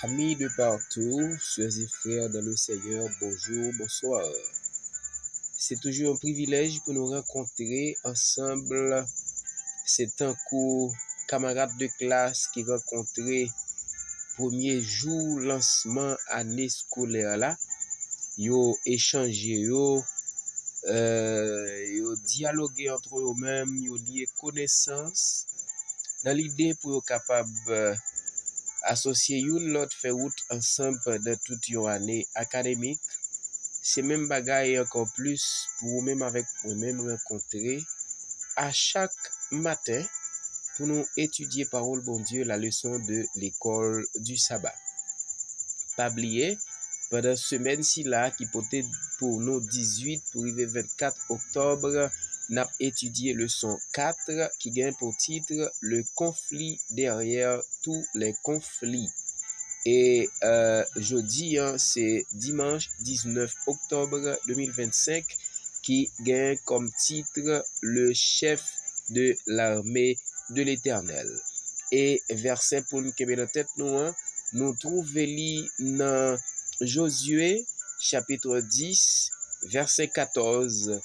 Amis de partout, sœurs et frères dans le Seigneur, bonjour, bonsoir. C'est toujours un privilège pour nous rencontrer ensemble. C'est un coup camarades de classe qui rencontrent premier jour lancement année scolaire là. Yo échangé, yo dialogué entre eux-mêmes, yo lié connaissance dans l'idée pour être capable associer une l'autre fait route ensemble pendant toute une année académique. C'est même bagaille encore plus pour même avec moi-même rencontrer à chaque matin pour nous étudier parole bon Dieu la leçon de l'école du sabbat. Pas oublier pendant semaine-ci là qui peut être pour nous 18 pour arriver 24 octobre, n'a étudié leçon 4 qui gagne pour titre le conflit derrière tous les conflits. Et jeudi, c'est dimanche 19 octobre 2025 qui gagne comme titre le chef de l'armée de l'Éternel. Et verset pour nous qui est dans tête nous trouvons dans Josué chapitre 10 verset 14.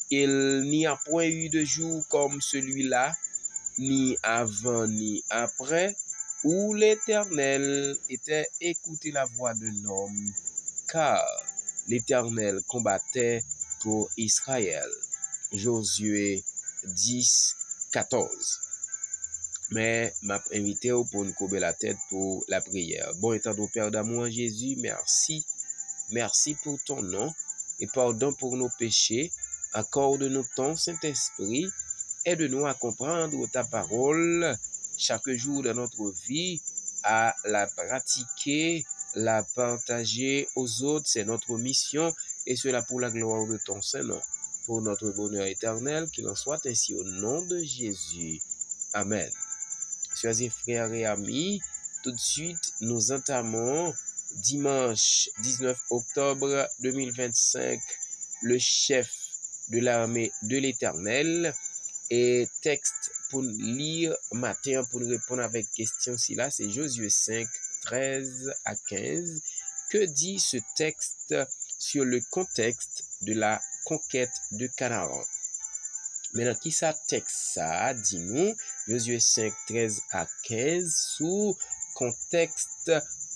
Il n'y a point eu de jour comme celui-là, ni avant ni après, où l'Éternel était écouté la voix d'un homme, car l'Éternel combattait pour Israël. Josué 10, 14. Mais m'a invité pour nous couper la tête pour la prière. Bon étant nos Père d'amour en Jésus, merci. Merci pour ton nom et pardon pour nos péchés. Accorde-nous ton Saint-Esprit. Aide-nous à comprendre ta parole chaque jour de notre vie, à la pratiquer, la partager aux autres. C'est notre mission et cela pour la gloire de ton Saint-Nom, pour notre bonheur éternel, qu'il en soit ainsi au nom de Jésus. Amen. Chers frères et amis, tout de suite, nous entamons dimanche 19 octobre 2025, le chef de l'armée de l'Éternel. Et texte pour lire matin, pour nous répondre avec question si là, c'est Josué 5, 13 à 15. Que dit ce texte sur le contexte de la conquête de Canaan? Maintenant, qui ça texte ça? Dis-nous, Josué 5, 13 à 15, sous contexte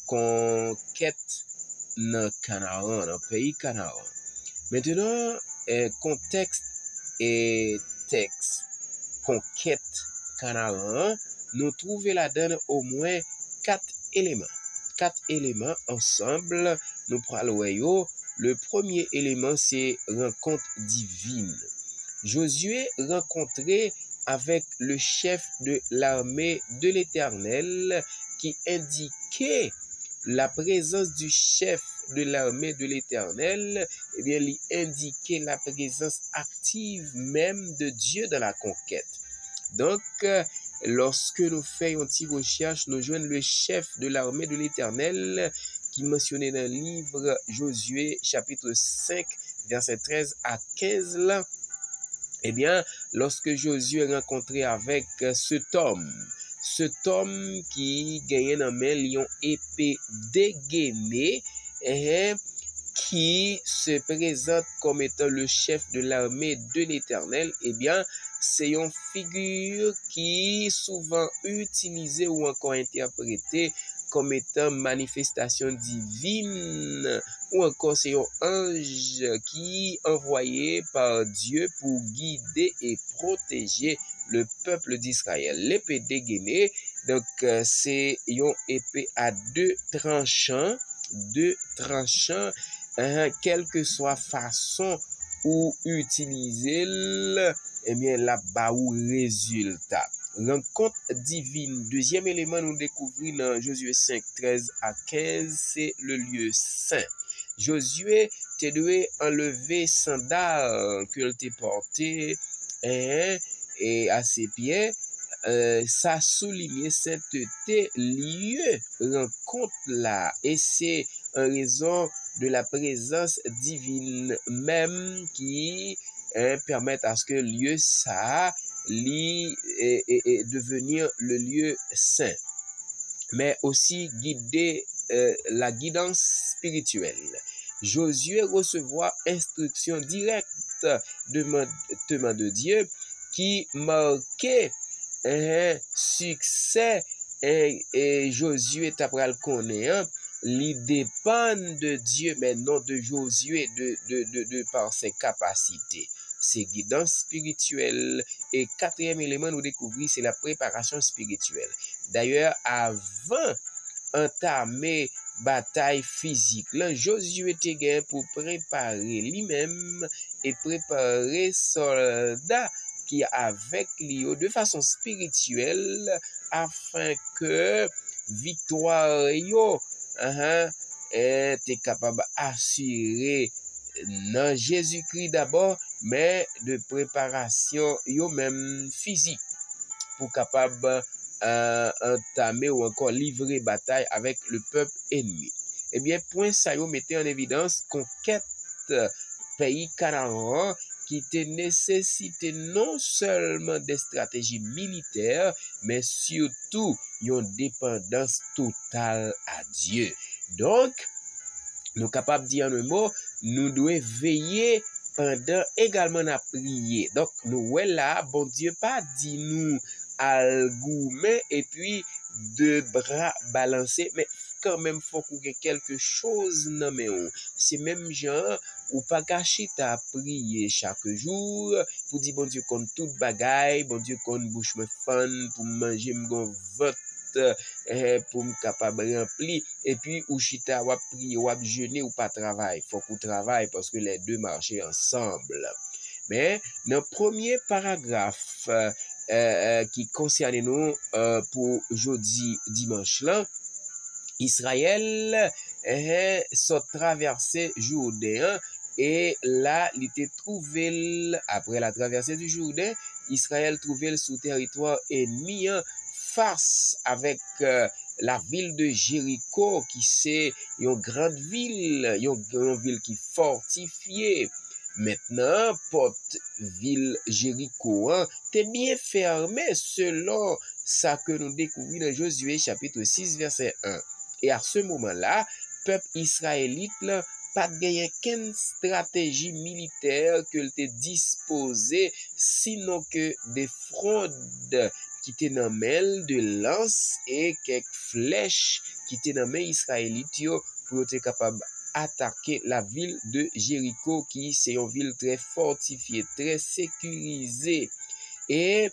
conquête dans Canaan, dans le pays Canaan. Maintenant, contexte et texte conquête Canaan, nous trouvons là-dedans au moins 4 éléments. 4 éléments ensemble, nous prenons. Le premier élément, c'est rencontre divine. Josué rencontré avec le chef de l'armée de l'Éternel qui indiquait la présence du chef de l'armée de l'Éternel, eh bien, il indiquait la présence active même de Dieu dans la conquête. Donc, lorsque nous faisons une petite recherche, nous joignons le chef de l'armée de l'Éternel qui mentionnait dans le livre Josué chapitre 5, verset 13 à 15 là. Eh bien, lorsque Josué est rencontré avec cet homme qui gagnait dans main lion épée dégainée, qui se présente comme étant le chef de l'armée de l'Éternel, eh bien, c'est une figure qui est souvent utilisée ou encore interprétée comme étant manifestation divine, ou encore c'est un ange qui est envoyé par Dieu pour guider et protéger le peuple d'Israël. L'épée dégainée, donc c'est une épée à deux tranchants, quelle que soit façon ou utiliser, eh bien la ba ou résultat. Rencontre divine. Deuxième élément, nous découvrons dans Josué 5, 13 à 15, c'est le lieu saint. Josué te doit enlever sandales que tu porté et à ses pieds. Ça souligne sainteté lieu rencontre là et c'est en raison de la présence divine même qui permet à ce que lieu ça devenir le lieu saint, mais aussi guidé la guidance spirituelle. Josué recevra instruction directe de Dieu qui marquait un succès et Josué t'apprend connaît li dépend de Dieu mais non de Josué de par ses capacités. Ses guidances spirituelles. Et quatrième élément nous découvrir c'est la préparation spirituelle. D'ailleurs avant entamer bataille physique. Là, Josué était gagné pour préparer lui-même et préparer soldats qui avec lui de façon spirituelle afin que victoire yo était capable d'assurer dans Jésus-Christ d'abord, mais de préparation yo même physique pour capable entamer ou encore livrer bataille avec le peuple ennemi. Eh bien, point ça yo mettait en évidence conquête pays Canaan qui te nécessité non seulement des stratégies militaires, mais surtout une dépendance totale à Dieu. Donc, nous sommes capables de dire en un mot, nous devons veiller pendant également à prier. Donc, nous là, bon Dieu pas dit nous al gourmet et puis deux bras balancés, mais quand même faut qu'il y ait quelque chose dans mes mains. C'est même genre ou pas caché ta prier chaque jour pour dire bon Dieu qu'on toute bagaille, bon Dieu qu'on bouche me fun pour manger mon vote pour me capable remplir et puis ou chita ou prier ou jeûner ou pas travail. Faut qu'on travaille parce que les deux marchent ensemble. Mais dans le premier paragraphe qui concerne nous pour jeudi dimanche là, Israël sont traversé Jourdain et là il était trouvé après la traversée du Jourdain, Israël trouvait sous territoire ennemi face avec la ville de Jéricho qui c'est une grande ville, une ville qui fortifiée. Maintenant, porte ville Jéricho t'est bien fermée selon ça que nous découvrons dans Josué chapitre 6 verset 1. Et à ce moment-là, peuple israélite là, pas gagné qu'une stratégie militaire que te disposé sinon que des frondes qui étaient dans mêle de lance et quelques flèches qui étaient dans main israélite pour être capable attaquer la ville de Jéricho qui c'est une ville très fortifiée, très sécurisée et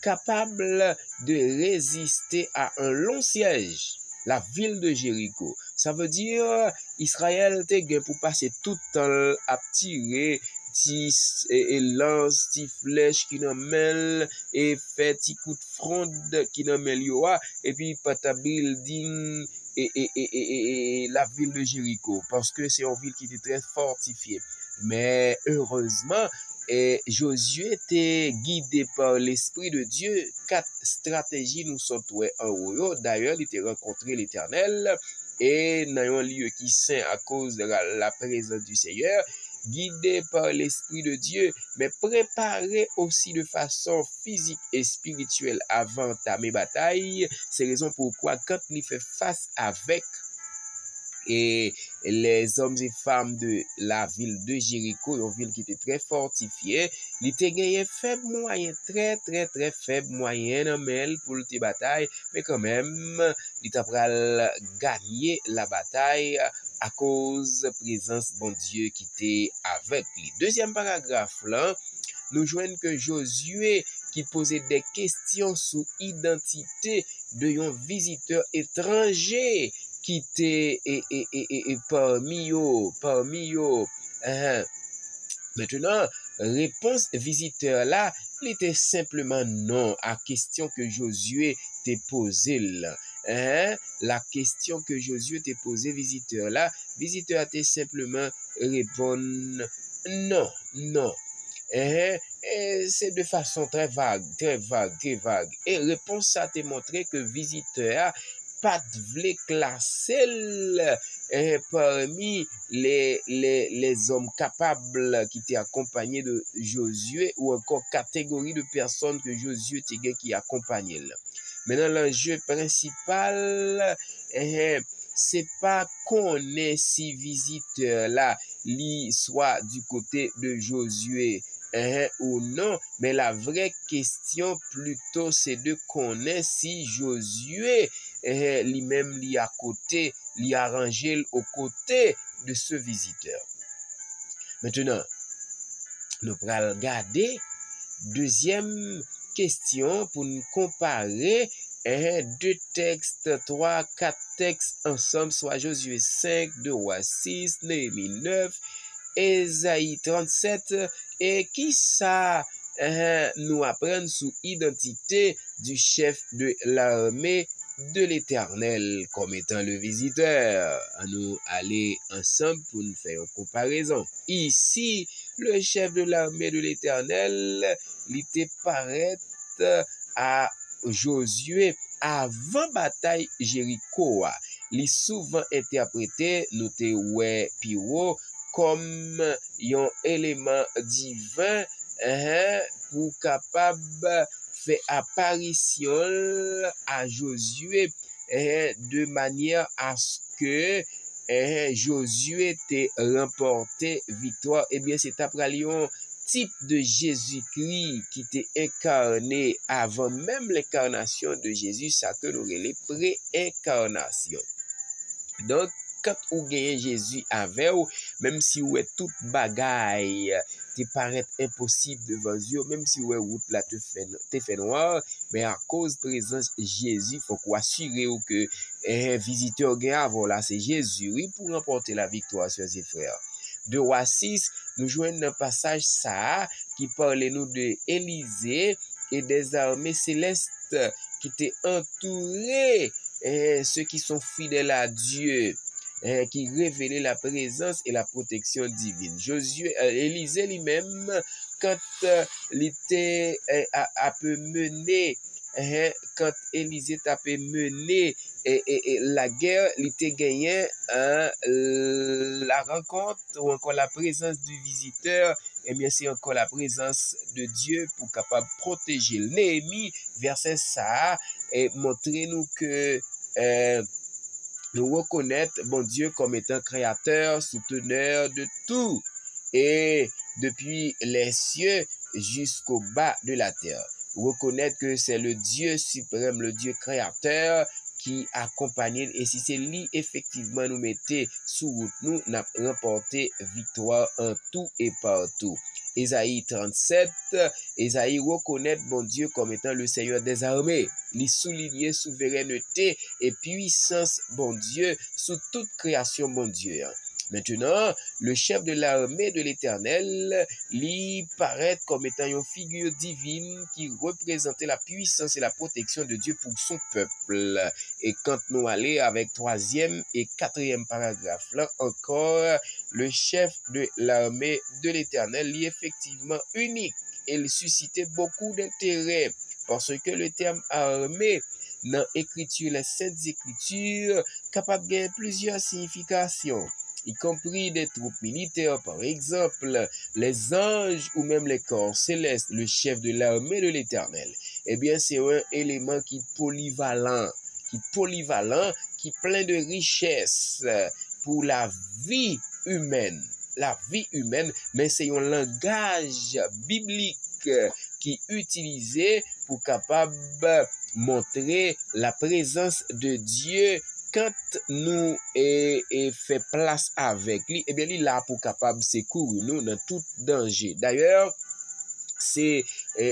capable de résister à un long siège. La ville de Jéricho. Ça veut dire Israël te gen pour passer tout le temps à tirer et lance, ti flèche qui nan mêle et fait ti coup de fronde qui nan mêle yo et puis pata building et la ville de Jéricho parce que c'est une ville qui était très fortifiée. Mais heureusement et Josué était guidé par l'Esprit de Dieu. 4 stratégies nous sont en haut. D'ailleurs, il était rencontré l'Éternel et dans un lieu qui saint à cause de la présence du Seigneur, guidé par l'Esprit de Dieu, mais préparé aussi de façon physique et spirituelle avant ta bataille. C'est la raison pourquoi quand il fait face avec et les hommes et femmes de la ville de Jéricho, une ville qui était très fortifiée, il était gagné faible moyen, très faible moyen pour le bataille, mais quand même, il a gagné la bataille à cause de la présence de Dieu qui était avec lui. Deuxième paragraphe là, nous joignons que Josué qui posait des questions sur l'identité de un visiteur étranger qui était parmi eux. Maintenant, réponse visiteur là, il était simplement non à question que Josué t'a posée là. La question que Josué t'a posée visiteur là, visiteur t'a simplement répondre non. C'est de façon très vague. Et réponse ça t'a montré que visiteur pas de classer parmi les hommes capables qui étaient accompagnés de Josué ou encore catégorie de personnes que Josué qui accompagnaient. Maintenant, l'enjeu principal, c'est pas qu'on est si visiteur là, li soit du côté de Josué ou non, mais la vraie question plutôt c'est de connaître si Josué lui-même li à côté, li arrangé aux côtés de ce visiteur. Maintenant, nous allons regarder deuxième question pour nous comparer deux textes, 3, 4 textes ensemble, soit Josué 5, 2 Rois 6, Néhémie 9, Ésaïe 37, et qui ça nous apprend sous identité du chef de l'armée de l'Éternel comme étant le visiteur. Nous aller ensemble pour nous faire une comparaison. Ici, le chef de l'armée de l'Éternel, il était paraît à Josué avant bataille Jéricho. Il est souvent interprété, noté ouais Piro, comme un élément divin pour capable faire apparition à Josué de manière à ce que Josué ait remporté victoire. Eh bien, c'est après un type de Jésus-Christ qui était incarné avant même l'incarnation de Jésus, ça que nous relève pré-incarnation. Donc, quand vous gagnez Jésus avec vous, même si vous êtes toute bagaille, te paraît impossible devant Dieu, même si vous êtes route là te fait noir, mais à cause de présence Jésus, il faut qu'on assure que un visiteur gagne avant là, c'est Jésus, oui, pour remporter la victoire, sur ses frères. De Rois 6, nous jouons un passage ça qui parle nous de Élisée et des armées célestes qui étaient entourées ceux qui sont fidèles à Dieu, qui révélaient la présence et la protection divine. Élisée lui-même, quand il était a peu mené, quand Élisée a peu mené la guerre, il était gagné la rencontre ou encore la présence du visiteur, et bien c'est encore la présence de Dieu pour capable protéger. Néhémie, verset ça, et montrer-nous que nous reconnaître bon Dieu comme étant créateur, souteneur de tout, et depuis les cieux jusqu'au bas de la terre. Reconnaître que c'est le Dieu suprême, le Dieu créateur qui accompagne, et si c'est lui effectivement nous mettait sous route, nous n'a remporté victoire en tout et partout. Ésaïe 37, Ésaïe reconnaît bon Dieu comme étant le Seigneur des armées. Il souligne souveraineté et puissance bon Dieu sous toute création bon Dieu. Maintenant, le chef de l'armée de l'Éternel lui paraît comme étant une figure divine qui représentait la puissance et la protection de Dieu pour son peuple. Et quand nous allons avec troisième et quatrième paragraphe, là encore, le chef de l'armée de l'Éternel est effectivement unique. Il suscitait beaucoup d'intérêt parce que le terme armée dans l'écriture, les saintes écritures, capable de gagner plusieurs significations, y compris des troupes militaires, par exemple, les anges ou même les corps célestes, le chef de l'armée de l'Éternel. Eh bien, c'est un élément qui est polyvalent, qui est plein de richesses pour la vie humaine. La vie humaine, mais c'est un langage biblique qui est utilisé pour capable montrer la présence de Dieu quand nous fait place avec lui. Eh bien, il est là pour capable secourir nous dans tout danger. D'ailleurs, c'est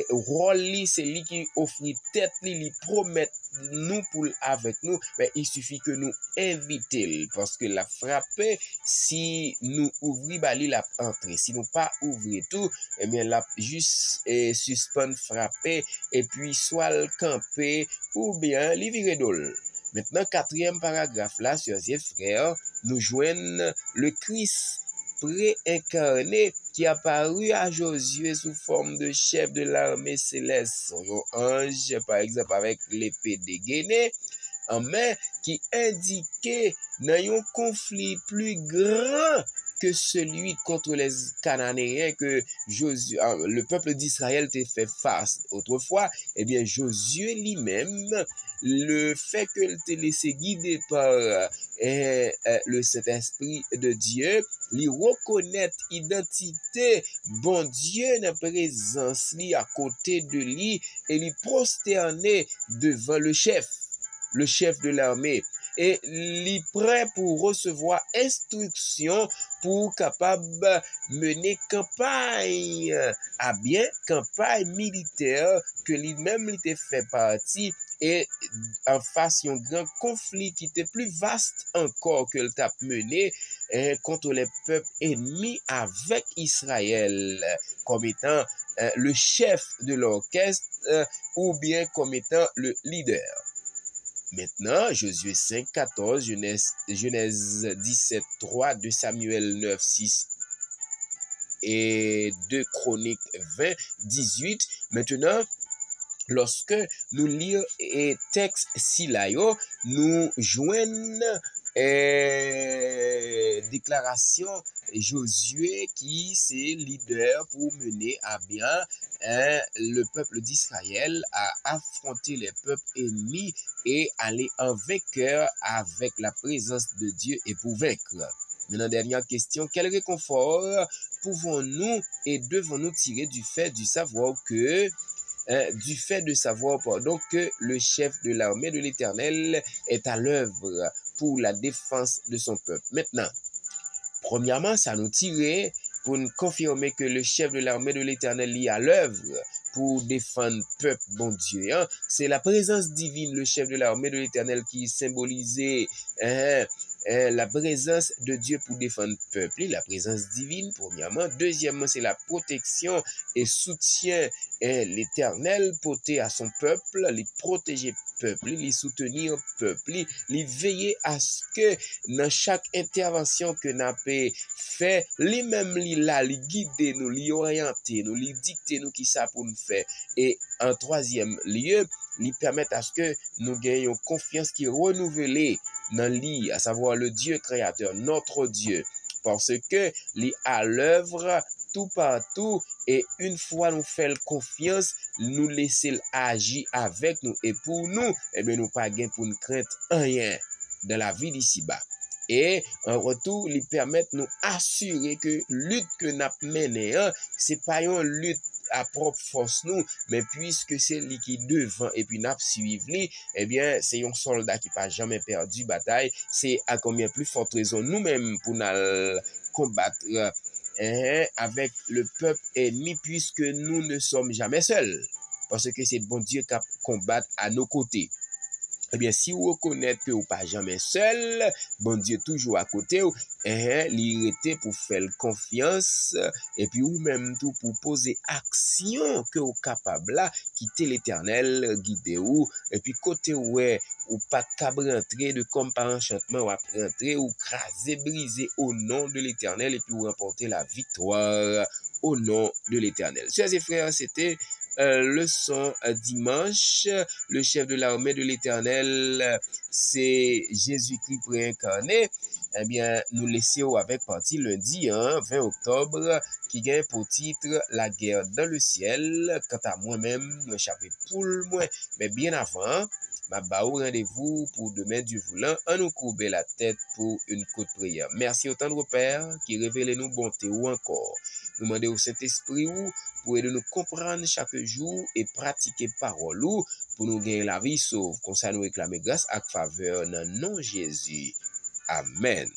rôle c'est lui qui offre tête lui promet nous pour avec nous, mais il suffit que nous inviter parce que la frapper si nous ouvrir bali la entrer, si nous pas ouvrir tout, eh bien la juste suspend frapper et puis soit le camper ou bien li virer dol. Maintenant, quatrième paragraphe là, chers frères, nous joignent le Christ pré-incarné qui apparut à Josué sous forme de chef de l'armée céleste, son ange, par exemple, avec l'épée dégainée en main, qui indiquait un conflit plus grand que celui contre les Cananéens que Josué, le peuple d'Israël t'a fait face autrefois. Eh bien, Josué lui-même le fait qu'elle te laisse guider par le Saint-Esprit de Dieu, li reconnaître identité bon Dieu dans présence li à côté de lui et li prosterner devant le chef de l'armée et li prêt pour recevoir instruction pour capable mener campagne à bien, campagne militaire que lui-même était fait partie et en face un grand conflit qui était plus vaste encore que le tap mené contre les peuples ennemis avec Israël comme étant le chef de l'orchestre ou bien comme étant le leader. Maintenant, Josué 5, 14, Genèse 17, 3, 2 Samuel 9, 6 et 2 Chroniques 20, 18. Maintenant, lorsque nous lisons et texte silayo, nous joignons déclaration Josué qui c'est leader pour mener à bien le peuple d'Israël à affronter les peuples ennemis et aller en vainqueur avec la présence de Dieu et pour vaincre. Maintenant, dernière question, quel réconfort pouvons-nous et devons-nous tirer du fait de savoir que le chef de l'armée de l'Éternel est à l'œuvre pour la défense de son peuple. Maintenant, premièrement, ça nous tirait pour nous confirmer que le chef de l'armée de l'Éternel est à l'œuvre pour défendre le peuple, bon Dieu. C'est la présence divine, le chef de l'armée de l'Éternel qui symbolisait la présence de Dieu pour défendre le peuple, la présence divine, premièrement. Deuxièmement, c'est la protection et soutien l'Éternel porté à son peuple, les protéger peuple, les soutenir peuple, les veiller à ce que dans chaque intervention que n'a fait, les mêmes là, les guider nous, les orienter nous, les dicter nous qui ça pour nous faire. Et en troisième lieu, les permettre à ce que nous gagnions confiance qui est renouvelée dans lui, à savoir le Dieu créateur, notre Dieu, parce que lui à l'œuvre tout partout et une fois nous faisons confiance, nous laisser agir avec nous et pour nous, eh bien nous pas gain pour nous craindre rien dans la vie d'ici-bas. Et en retour, lui permettre nous assurer que lutte que nous menée, c'est pas une lutte à propre force nous, mais puisque c'est lui qui devant et puis n'a suivre lui, eh bien c'est un soldat qui pas jamais perdu bataille, c'est à combien plus forte raison nous-mêmes pour nous combattre avec le peuple ennemi puisque nous ne sommes jamais seuls, parce que c'est bon Dieu qui combat à nos côtés. Eh bien, si vous reconnaissez que vous pas jamais seul, bon Dieu toujours à côté, l'irrité pour faire confiance, et puis ou même tout pour poser action que vous capable là, quitter l'Éternel, guider ou, et puis côté ouais, ou pas capable rentrer de comme par enchantement, ou rentrer ou craser, briser au nom de l'Éternel, et puis vous remporter la victoire au nom de l'Éternel. Chers et frères, c'était leçon dimanche, le chef de l'armée de l'Éternel, c'est Jésus-Christ préincarné. Eh bien, nous laissons avec partie lundi, 20 octobre, qui gagne pour titre La guerre dans le ciel. Quant à moi-même, moi, échappé pour le moins, mais bien avant, ma bao rendez-vous pour demain du voulant, en nous courber la tête pour une courte prière. Merci au tendre Père qui révèle nous bonté ou encore. Nous demandons au Saint-Esprit pour aider nous comprendre chaque jour et pratiquer parole ou pour nous gagner la vie sauve. Comme ça nous réclamer grâce à faveur dans le nom de Jésus. Amen.